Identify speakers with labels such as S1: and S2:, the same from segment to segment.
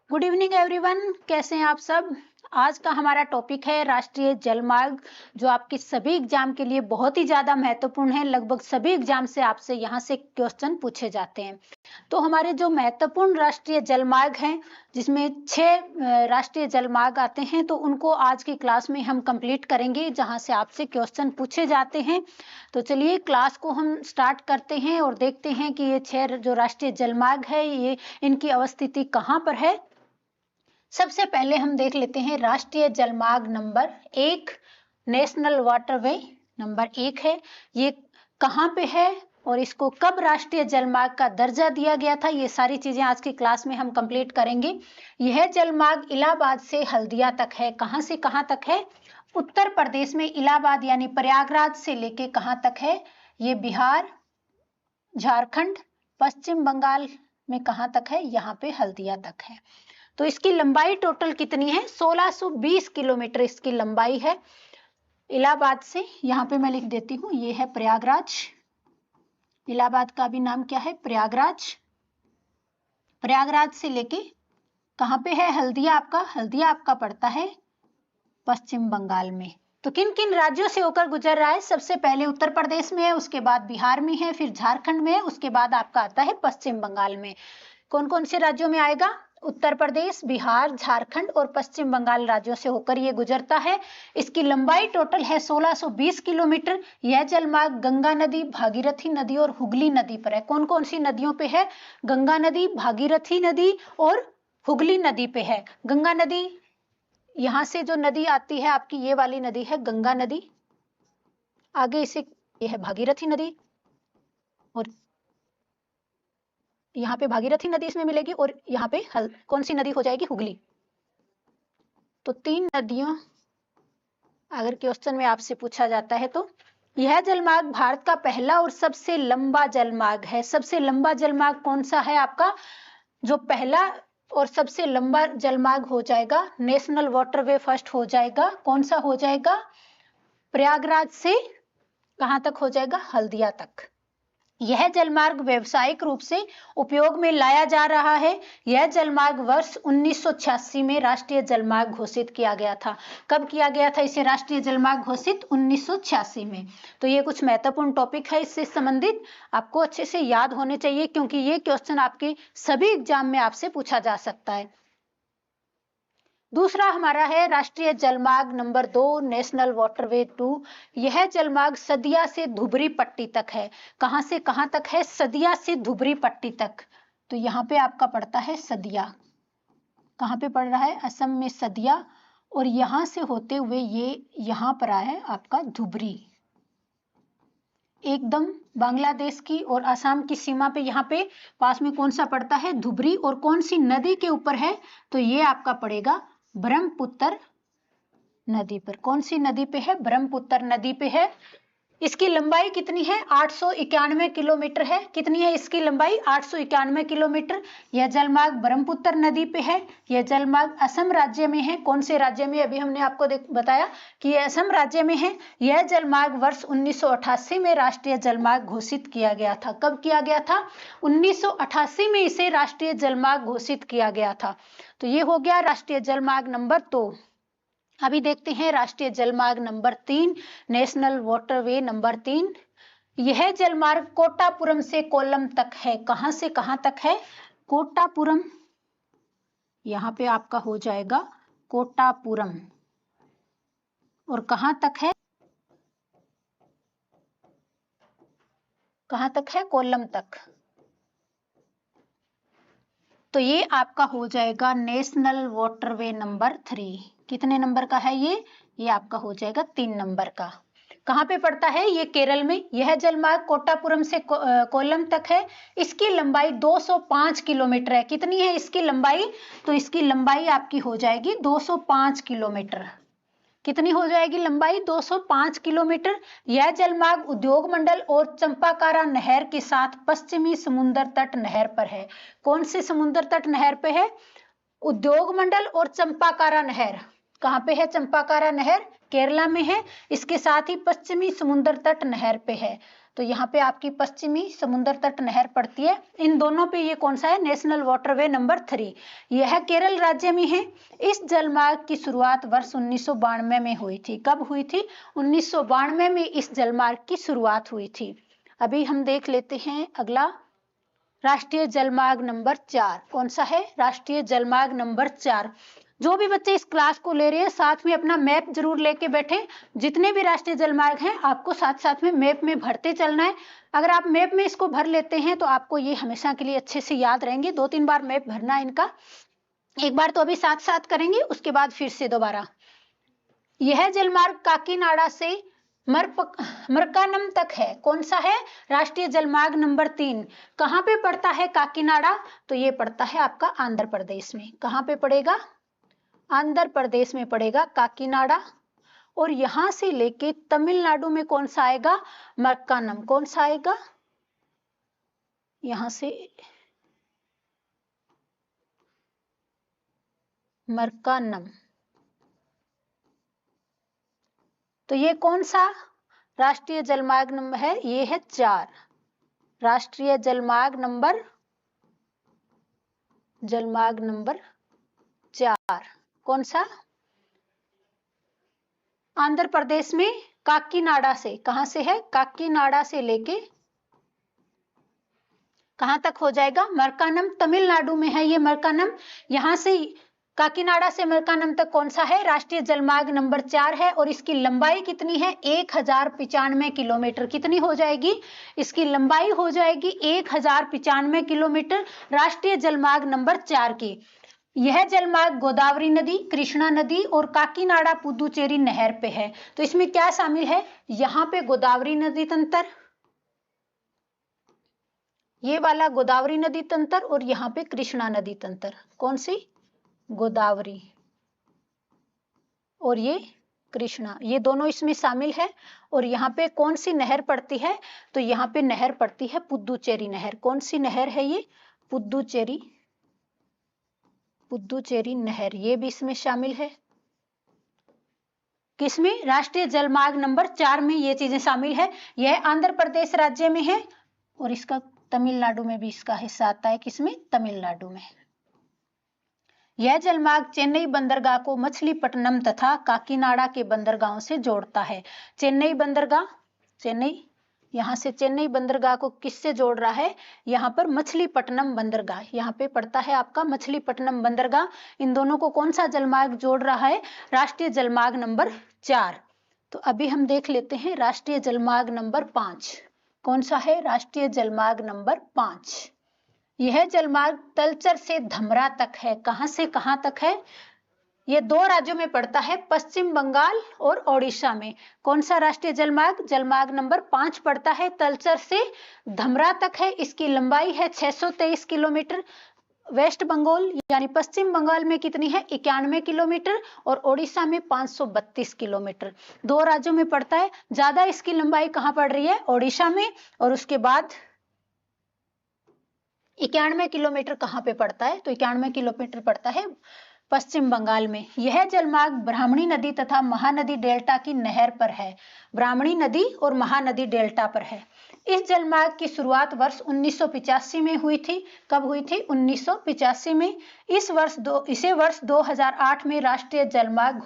S1: Good evening everyone, कैसे हैं आप सब। आज का हमारा टॉपिक है राष्ट्रीय जलमार्ग, जो आपके सभी एग्जाम के लिए बहुत ही ज्यादा महत्वपूर्ण है। लगभग सभी एग्जाम से आपसे यहाँ से क्वेश्चन पूछे जाते हैं। तो हमारे जो महत्वपूर्ण राष्ट्रीय जलमार्ग हैं, जिसमें 6 राष्ट्रीय जलमार्ग आते हैं, तो उनको आज की क्लास में हम कंप्लीट करेंगे, जहाँ से आपसे क्वेश्चन पूछे जाते हैं। तो चलिए क्लास को हम स्टार्ट करते हैं और देखते हैं कि ये 6 जो राष्ट्रीय जलमार्ग है, ये इनकी अवस्थिति कहाँ पर है। सबसे पहले हम देख लेते हैं राष्ट्रीय जलमार्ग नंबर 1, नेशनल वाटरवे नंबर 1 है। ये कहाँ पे है और इसको कब राष्ट्रीय जलमार्ग का दर्जा दिया गया था, ये सारी चीजें आज की क्लास में हम कंप्लीट करेंगे। यह जलमार्ग इलाहाबाद से हल्दिया तक है। कहाँ से कहाँ तक है? उत्तर प्रदेश में इलाहाबाद यानी प्रयागराज से लेके कहाँ तक है? ये बिहार, झारखंड, पश्चिम बंगाल में कहाँ तक है? यहाँ पे हल्दिया तक है। तो इसकी लंबाई टोटल कितनी है? 1620 किलोमीटर इसकी लंबाई है इलाहाबाद से। यहाँ पे मैं लिख देती हूँ, ये है प्रयागराज। इलाहाबाद का भी नाम क्या है? प्रयागराज। प्रयागराज से लेके कहाँ पे है? हल्दिया आपका। हल्दिया आपका पड़ता है पश्चिम बंगाल में। तो किन किन राज्यों से होकर गुजर रहा है? सबसे पहले उत्तर प्रदेश में है, उसके बाद बिहार में है, फिर झारखंड में है, उसके बाद आपका आता है पश्चिम बंगाल में। कौन कौन से राज्यों में आएगा? उत्तर प्रदेश, बिहार, झारखंड और पश्चिम बंगाल राज्यों से होकर ये गुजरता है। इसकी लंबाई टोटल है 1620 किलोमीटर। यह जलमार्ग गंगा नदी, भागीरथी नदी और हुगली नदी पर है। कौन कौन सी नदियों पे है? गंगा नदी, भागीरथी नदी और हुगली नदी पे है। गंगा नदी, यहाँ से जो नदी आती है आपकी, ये वाली नदी है गंगा नदी। आगे इसे ये है भागीरथी नदी, और यहाँ पे भागीरथी नदी इसमें मिलेगी, और यहाँ पे कौन सी नदी हो जाएगी? हुगली। तो 3 नदियों अगर क्वेश्चन में आपसे पूछा जाता है तो यह जलमार्ग भारत का पहला और सबसे लंबा जलमार्ग है। सबसे लंबा जलमार्ग कौन सा है आपका? जो पहला और सबसे लंबा जलमार्ग हो जाएगा, नेशनल वाटरवे फर्स्ट हो जाएगा। कौन सा हो जाएगा? प्रयागराज से कहां तक हो जाएगा? हल्दिया तक। यह जलमार्ग व्यावसायिक रूप से उपयोग में लाया जा रहा है। यह जलमार्ग वर्ष 1986 में राष्ट्रीय जलमार्ग घोषित किया गया था। कब किया गया था इसे राष्ट्रीय जलमार्ग घोषित? 1986 में। तो ये कुछ महत्वपूर्ण टॉपिक है इससे संबंधित, आपको अच्छे से याद होने चाहिए, क्योंकि ये क्वेश्चन आपके सभी एग्जाम में आपसे पूछा जा सकता है। दूसरा हमारा है राष्ट्रीय जलमार्ग नंबर 2, नेशनल वाटरवे 2। यह जलमार्ग सदिया से धुबरी पट्टी तक है। कहां से कहां तक है? सदिया से धुबरी पट्टी तक। तो यहाँ पे आपका पड़ता है सदिया। कहाँ पे पड़ रहा है? असम में सदिया। और यहां से होते हुए ये यहाँ पर आया है आपका धुबरी, एकदम बांग्लादेश की और आसाम की सीमा पे। यहाँ पे पास में कौन सा पड़ता है? धुबरी। और कौन सी नदी के ऊपर है? तो ये आपका पड़ेगा ब्रह्मपुत्र नदी पर। कौन सी नदी पे है? ब्रह्मपुत्र नदी पे है। इसकी लंबाई कितनी है? 891 किलोमीटर है। कितनी है इसकी लंबाई? 891 किलोमीटर। यह जलमार्ग ब्रह्मपुत्र नदी पे है। यह जलमार्ग असम राज्य में है। कौन से राज्य में? अभी हमने आपको बताया कि यह असम राज्य में है। यह जलमार्ग वर्ष 1988 में राष्ट्रीय जलमार्ग घोषित किया गया था। कब किया गया था? 1988 में इसे राष्ट्रीय जलमार्ग घोषित किया गया था। तो ये हो गया राष्ट्रीय जलमार्ग नंबर 2। अभी देखते हैं राष्ट्रीय जलमार्ग नंबर 3, नेशनल वाटरवे नंबर 3। यह जलमार्ग कोटापुरम से कोल्लम तक है। कहां से कहां तक है? कोटापुरम, यहाँ पे आपका हो जाएगा कोटापुरम। और कहां तक है? कहां तक है? कोल्लम तक। तो ये आपका हो जाएगा नेशनल वाटरवे नंबर 3। कितने नंबर का है ये? ये आपका हो जाएगा 3 नंबर का। कहाँ पे पड़ता है? ये केरल में। यह जलमार्ग कोटापुरम से कोल्लम तक है। इसकी लंबाई 205 किलोमीटर है। कितनी है इसकी लंबाई? तो इसकी लंबाई आपकी हो जाएगी 205 किलोमीटर। कितनी हो जाएगी लंबाई? 205 किलोमीटर। यह जलमार्ग उद्योग मंडल और चंपाकारा नहर के साथ पश्चिमी समुद्र तट नहर पर है। कौन से समुद्र तट नहर पे है? उद्योग मंडल और चंपाकारा नहर। कहाँ पे है चंपाकारा नहर? केरला में है। इसके साथ ही पश्चिमी समुद्र तट नहर पे है। तो यहाँ पे आपकी पश्चिमी समुद्र तट नहर पड़ती है। इन दोनों पे ये कौन सा है? National waterway number 3। यह केरल राज्य में है। इस जलमार्ग की शुरुआत वर्ष 1992 में हुई थी। कब हुई थी? 1992 में इस जलमार्ग की शुरुआत हुई थी। अभी हम देख लेते हैं अगला, राष्ट्रीय जलमार्ग नंबर 4 कौन सा है? राष्ट्रीय जलमार्ग नंबर 4। जो भी बच्चे इस क्लास को ले रहे हैं साथ में अपना मैप जरूर लेके बैठे। जितने भी राष्ट्रीय जलमार्ग हैं आपको साथ साथ में मैप में भरते चलना है। अगर आप मैप में इसको भर लेते हैं तो आपको ये हमेशा के लिए अच्छे से याद रहेंगे। 2-3 बार मैप भरना है इनका। एक बार तो अभी साथ साथ करेंगे, उसके बाद फिर से दोबारा। यह जलमार्ग काकीनाडा से मरकानम तक है। कौन सा है? राष्ट्रीय जलमार्ग नंबर 3। कहाँ पे पड़ता है काकीनाडा? तो ये पड़ता है आपका आंध्र प्रदेश में। कहाँ पे पड़ेगा? आंध्र प्रदेश में पड़ेगा काकीनाडा। और यहां से लेके तमिलनाडु में कौन सा आएगा? मरकानम। कौन सा आएगा? यहां से मरकानम। तो ये कौन सा राष्ट्रीय जलमार्ग नंबर है? ये है 4। राष्ट्रीय जलमार्ग नंबर 4 कौन सा? आंध्र प्रदेश में काकीनाडा से। कहां से है? काकीनाडा से लेके कहां तक हो जाएगा? मरकानम। तमिलनाडु में है ये मरकानम। यहां से काकीनाडा से मरकानम तक कौन सा है? राष्ट्रीय जलमार्ग नंबर 4 है। और इसकी लंबाई कितनी है? 1095 किलोमीटर। कितनी हो जाएगी? इसकी लंबाई हो जाएगी 1095 किलोमीटर, राष्ट्रीय जलमार्ग नंबर 4 की। यह जलमार्ग गोदावरी नदी, कृष्णा नदी और काकीनाडा पुदुचेरी नहर पे है। तो इसमें क्या शामिल है? यहाँ पे गोदावरी नदी तंत्र, ये वाला गोदावरी नदी तंत्र, और यहाँ पे कृष्णा नदी तंत्र। कौन सी? गोदावरी और ये कृष्णा, ये दोनों इसमें शामिल है। और यहाँ पे कौन सी नहर पड़ती है? तो यहाँ पे नहर पड़ती है पुदुचेरी नहर। कौन सी नहर है ये? पुदुचेरी नहर। ये भी इसमें शामिल है। किसमें? राष्ट्रीय जलमार्ग नंबर 4 में ये चीजें शामिल है। यह आंध्र प्रदेश राज्य में है और इसका तमिलनाडु में भी इसका हिस्सा आता है। किसमें? तमिलनाडु में। यह जलमार्ग चेन्नई बंदरगाह को मछलीपट्टनम तथा काकीनाडा के बंदरगाहों से जोड़ता है। चेन्नई बंदरगाह, चेन्नई, यहाँ से चेन्नई बंदरगाह को किससे जोड़ रहा है? यहाँ पर मछलीपट्टनम बंदरगाह, यहाँ पे पड़ता है आपका मछलीपट्टनम बंदरगाह। इन दोनों को कौन सा जलमार्ग जोड़ रहा है? राष्ट्रीय जलमार्ग नंबर 4। तो अभी हम देख लेते हैं राष्ट्रीय जलमार्ग नंबर 5 कौन सा है? राष्ट्रीय जलमार्ग नंबर 5। यह जलमार्ग तलचर से धमरा तक है। कहां से कहां तक है? ये 2 राज्यों में पड़ता है, पश्चिम बंगाल और ओडिशा में। कौन सा राष्ट्रीय जलमार्ग? जलमार्ग नंबर 5 पड़ता है तलचर से धमरा तक है। इसकी लंबाई है 623 किलोमीटर। वेस्ट बंगाल यानी पश्चिम बंगाल में कितनी है? 91 किलोमीटर और ओडिशा में 532 किलोमीटर। 2 राज्यों में पड़ता है। ज्यादा इसकी लंबाई कहाँ पड़ रही है? ओडिशा में। और उसके बाद 91 किलोमीटर कहाँ पे पड़ता है? तो 91 किलोमीटर पड़ता है पश्चिम बंगाल में। यह जलमार्ग ब्राह्मणी नदी तथा महानदी डेल्टा की नहर पर है। ब्राह्मणी नदी और महानदी डेल्टा पर है। इस जलमार्ग की शुरुआत वर्ष 1985 में हुई थी। कब हुई थी? 1985 में। इसे वर्ष 2008 में राष्ट्रीय जलमार्ग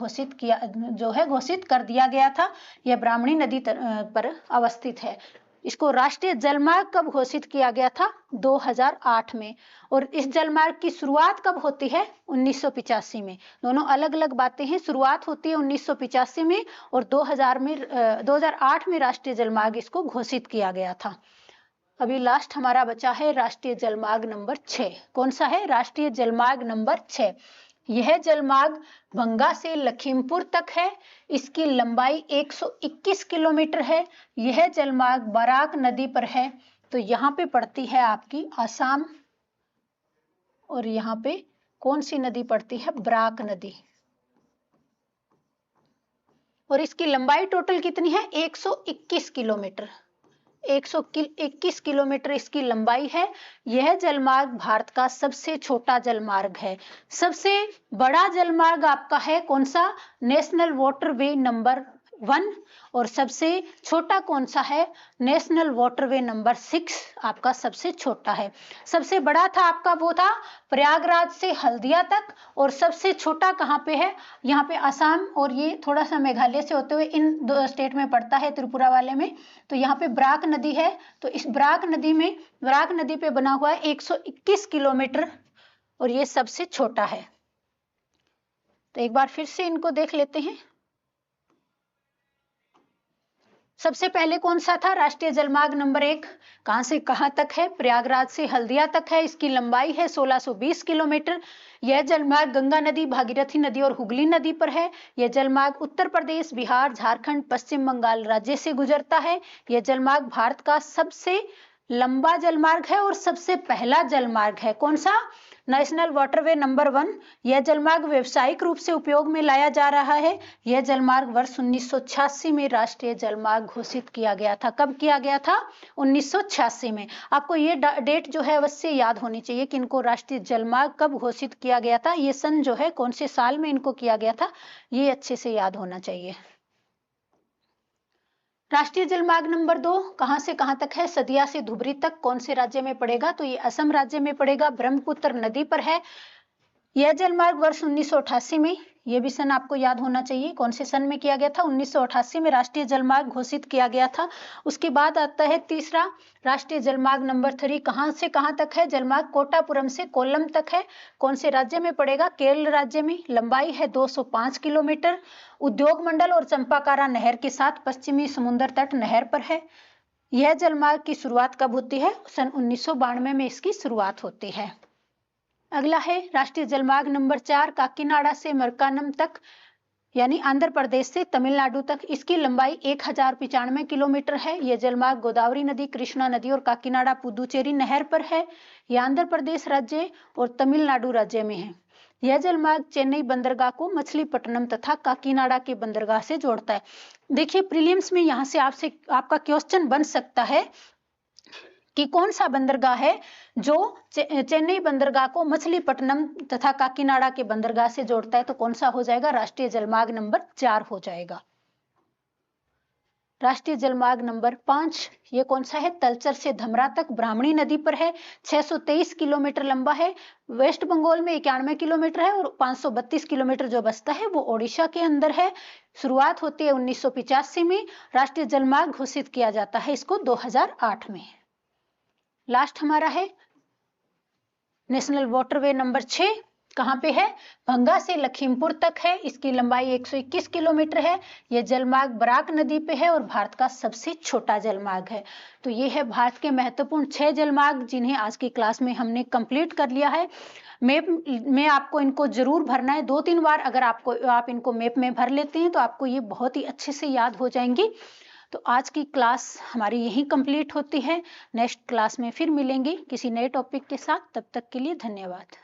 S1: घोषित कर दिया गया था। यह ब्राह्मणी नदी पर अवस्थित है। इसको राष्ट्रीय जलमार्ग कब घोषित किया गया था? 2008 में। और इस जलमार्ग की शुरुआत कब होती है? 1985 में। दोनों अलग अलग बातें हैं। शुरुआत होती है 1985 में और 2008 में राष्ट्रीय जलमार्ग इसको घोषित किया गया था। अभी लास्ट हमारा बचा है राष्ट्रीय जलमार्ग नंबर 6। कौन सा है? राष्ट्रीय जलमार्ग नंबर 6। यह जलमार्ग भंगा से लखीमपुर तक है। इसकी लंबाई 121 किलोमीटर है। यह जलमार्ग बराक नदी पर है। तो यहाँ पे पड़ती है आपकी आसाम और यहाँ पे कौन सी नदी पड़ती है? बराक नदी। और इसकी लंबाई टोटल कितनी है? 121 किलोमीटर। 121 किलोमीटर इसकी लंबाई है। यह जलमार्ग भारत का सबसे छोटा जलमार्ग है। सबसे बड़ा जलमार्ग आपका है कौन सा? नेशनल वाटरवे नंबर 1 और सबसे छोटा कौन सा है? नेशनल वाटरवे नंबर 6 आपका सबसे छोटा है। सबसे बड़ा था आपका वो था प्रयागराज से हल्दिया तक, और सबसे छोटा कहाँ पे है? यहाँ पे असम और ये थोड़ा सा मेघालय से होते हुए इन दो स्टेट में पड़ता है, त्रिपुरा वाले में। तो यहाँ पे बराक नदी है, तो इस बराक नदी पे बना हुआ है 121 किलोमीटर, और ये सबसे छोटा है। तो एक बार फिर से इनको देख लेते हैं। सबसे पहले कौन सा था? राष्ट्रीय जलमार्ग नंबर 1 कहां से कहां तक है? प्रयागराज से हल्दिया तक है। इसकी लंबाई है 1620 किलोमीटर। यह जलमार्ग गंगा नदी, भागीरथी नदी और हुगली नदी पर है। यह जलमार्ग उत्तर प्रदेश, बिहार, झारखंड, पश्चिम बंगाल राज्य से गुजरता है। यह जलमार्ग भारत का सबसे लंबा जलमार्ग है और सबसे पहला जलमार्ग है। कौन सा? National waterway number 1। यह जलमार्ग व्यावसायिक रूप से उपयोग में लाया जा रहा है। यह जलमार्ग वर्ष 1986 में राष्ट्रीय जलमार्ग घोषित किया गया था। कब किया गया था? 1986 में। आपको ये डेट जो है अवश्य याद होनी चाहिए कि इनको राष्ट्रीय जलमार्ग कब घोषित किया गया था। ये सन जो है कौन से साल में इनको किया गया था, ये अच्छे से याद होना चाहिए। राष्ट्रीय जलमार्ग नंबर 2 कहां से कहां तक है? सदिया से धुबरी तक कौन से राज्य में पड़ेगा? तो ये असम राज्य में पड़ेगा, ब्रह्मपुत्र नदी पर है। यह जलमार्ग वर्ष 1988 में, यह भी सन आपको याद होना चाहिए, कौन से सन में किया गया था? 1988 में राष्ट्रीय जलमार्ग घोषित किया गया था। उसके बाद आता है तीसरा राष्ट्रीय जलमार्ग नंबर 3। कहां से कहां तक है जलमार्ग? कोटापुरम से कोल्लम तक है। कौन से राज्य में पड़ेगा? केरल राज्य में। लंबाई है 205 किलोमीटर। उद्योग मंडल और चंपाकारा नहर के साथ पश्चिमी समुद्र तट नहर पर है। यह जलमार्ग की शुरुआत कब होती है? सन 1992 में इसकी शुरुआत होती है। अगला है राष्ट्रीय जलमार्ग नंबर 4 काकीनाडा से मरकानम तक, यानी आंध्र प्रदेश से तमिलनाडु तक। इसकी लंबाई 1095 किलोमीटर है। यह जलमार्ग गोदावरी नदी, कृष्णा नदी और काकीनाडा पुदुचेरी नहर पर है। यह आंध्र प्रदेश राज्य और तमिलनाडु राज्य में है। यह जलमार्ग चेन्नई बंदरगाह को मछलीपट्टनम तथा काकीनाडा के बंदरगाह से जोड़ता है। देखिए प्रीलिम्स में यहाँ से आपका क्वेश्चन बन सकता है कि कौन सा बंदरगाह है जो चेन्नई बंदरगाह को मछलीपट्टनम तथा काकीनाडा के बंदरगाह से जोड़ता है। तो कौन सा हो जाएगा? राष्ट्रीय जलमार्ग नंबर 4 हो जाएगा। राष्ट्रीय जलमार्ग नंबर 5 ये कौन सा है? तलचर से धमरा तक ब्राह्मणी नदी पर है। 623 किलोमीटर लंबा है। वेस्ट बंगाल में 91 किलोमीटर है और 532 किलोमीटर जो बचता है वो ओडिशा के अंदर है। शुरुआत होती है 1985 में। राष्ट्रीय जलमार्ग घोषित किया जाता है इसको 2008 में। लास्ट हमारा है नेशनल वाटरवे नंबर 6 कहां पे है? भंगा से लखीमपुर तक है। इसकी लंबाई 121 किलोमीटर है। यह जलमार्ग बराक नदी पे है और भारत का सबसे छोटा जलमार्ग है। तो ये है भारत के महत्वपूर्ण 6 जलमार्ग जिन्हें आज की क्लास में हमने कंप्लीट कर लिया है। मैप में आपको इनको जरूर भरना है 2-3 बार। अगर आप इनको मैप में भर लेते हैं तो आपको ये बहुत ही अच्छे से याद हो जाएंगी। तो आज की क्लास हमारी यहीं कंप्लीट होती है। नेक्स्ट क्लास में फिर मिलेंगे किसी नए टॉपिक के साथ। तब तक के लिए धन्यवाद।